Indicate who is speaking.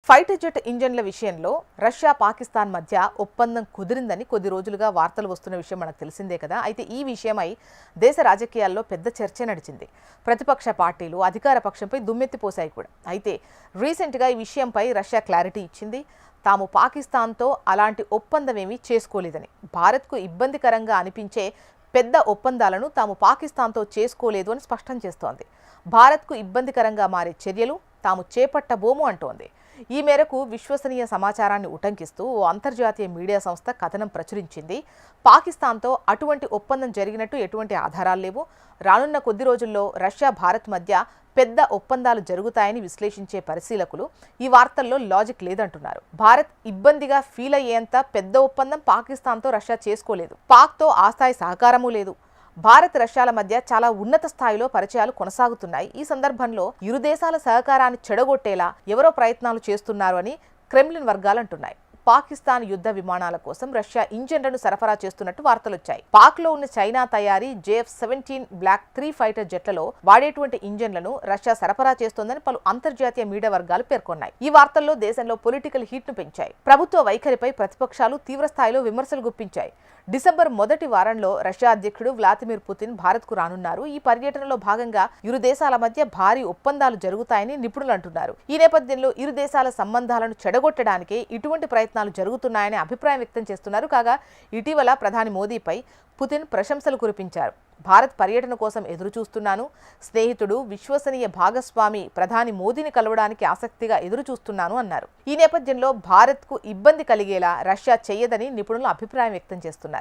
Speaker 1: Fighter jet ఇంజన్ల విషయంలో Russia Pakistan మధ్య ఒప్పందం కుదిరిందని కొద్ది రోజులుగా వార్తలు వస్తున్న విషయం మనకు తెలిసిందే కదా. అయితే ఈ విషయమై దేశ రాజకీయాల్లో పెద్ద చర్చ నడిచింది. ప్రతిపక్ష పార్టీలు అధికార పక్షంపై దుమ్మెత్తిపోశాయి కూడా. అయితే రీసెంట్గా ఈ విషయంపై రష్యా క్లారిటీ ఇచ్చింది. తాము పాకిస్తాన్తో అలాంటి ఒప్పందమేమీ చేసుకోలేదని, భారత్కు ఇబ్బందికరంగా అనిపించే పెద్ద ఒప్పందాలను తాము పాకిస్తాన్తో చేసుకోలేదు అని స్పష్టం చేస్తోంది. భారత్కు ఇబ్బందికరంగా మారే చర్యలు తాము చేపట్టబోము అంటోంది. ఈ మేరకు విశ్వసనీయ సమాచారాన్ని ఉటంకిస్తూ ఓ అంతర్జాతీయ మీడియా సంస్థ కథనం ప్రచురించింది. పాకిస్తాన్తో అటువంటి ఒప్పందం జరిగినట్టు ఎటువంటి ఆధారాలు లేవు. రానున్న కొద్ది రోజుల్లో రష్యా భారత్ మధ్య పెద్ద ఒప్పందాలు జరుగుతాయని విశ్లేషించే పరిశీలకులు ఈ వార్తల్లో లాజిక్ లేదంటున్నారు. భారత్ ఇబ్బందిగా ఫీల్ అయ్యేంత పెద్ద ఒప్పందం పాకిస్తాన్తో రష్యా చేసుకోలేదు. పాక్తో ఆ స్థాయి సహకారమూ లేదు. భారత్ రష్యాల మధ్య చాలా ఉన్నత స్థాయిలో పరిచయాలు కొనసాగుతున్నాయి. ఈ సందర్భంలో ఇరు దేశాల సహకారాన్ని చెడగొట్టేలా ఎవరో ప్రయత్నాలు చేస్తున్నారు అని క్రెమ్లిన్ వర్గాలు అంటున్నాయి. పాకిస్తాన్ యుద్ధ విమానాల కోసం రష్యా ఇంజన్లను సరఫరా చేస్తున్నట్టు వార్తలొచ్చాయి. పాక్లో ఉన్న చైనా తయారీ JF-17 బ్లాక్ 3 ఫైటర్ జెట్లలో వాడేటువంటి ఇంజన్లను రష్యా సరఫరా చేస్తోందని పలు అంతర్జాతీయ మీడియా వర్గాలు పేర్కొన్నాయి. ఈ వార్తల్లో దేశంలో పొలిటికల్ హీట్ ను పెంచాయి. ప్రభుత్వ వైఖరిపై ప్రతిపక్షాలు తీవ్ర స్థాయిలో విమర్శలు గుప్పించాయి. డిసెంబర్ మొదటి వారంలో రష్యా అధ్యక్షుడు వ్లాదిమిర్ పుతిన్ భారత్కు రానున్నారు. ఈ పర్యటనలో భాగంగా ఇరు దేశాల మధ్య భారీ ఒప్పందాలు జరుగుతాయని నిపుణులు అంటున్నారు. ఈ నేపథ్యంలో ఇరు దేశాల సంబంధాలను చెడగొట్టడానికే ఇటువంటి ప్రయత్నాలు జరుగుతున్నాయని అభిప్రాయం వ్యక్తం చేస్తున్నారు. కాగా ఇటీవల ప్రధాని మోదీపై పుతిన్ ప్రశంసలు కురిపించారు. భారత్ పర్యటన కోసం ఎదురుచూస్తున్నాను. స్నేహితుడు, విశ్వసనీయ భాగస్వామి ప్రధాని మోదీని కలవడానికి ఆసక్తిగా ఎదురుచూస్తున్నాను అన్నారు. ఈ నేపథ్యంలో భారత్కు ఇబ్బంది కలిగేలా రష్యా చేయదని నిపుణులు అభిప్రాయం వ్యక్తం చేస్తున్నారు.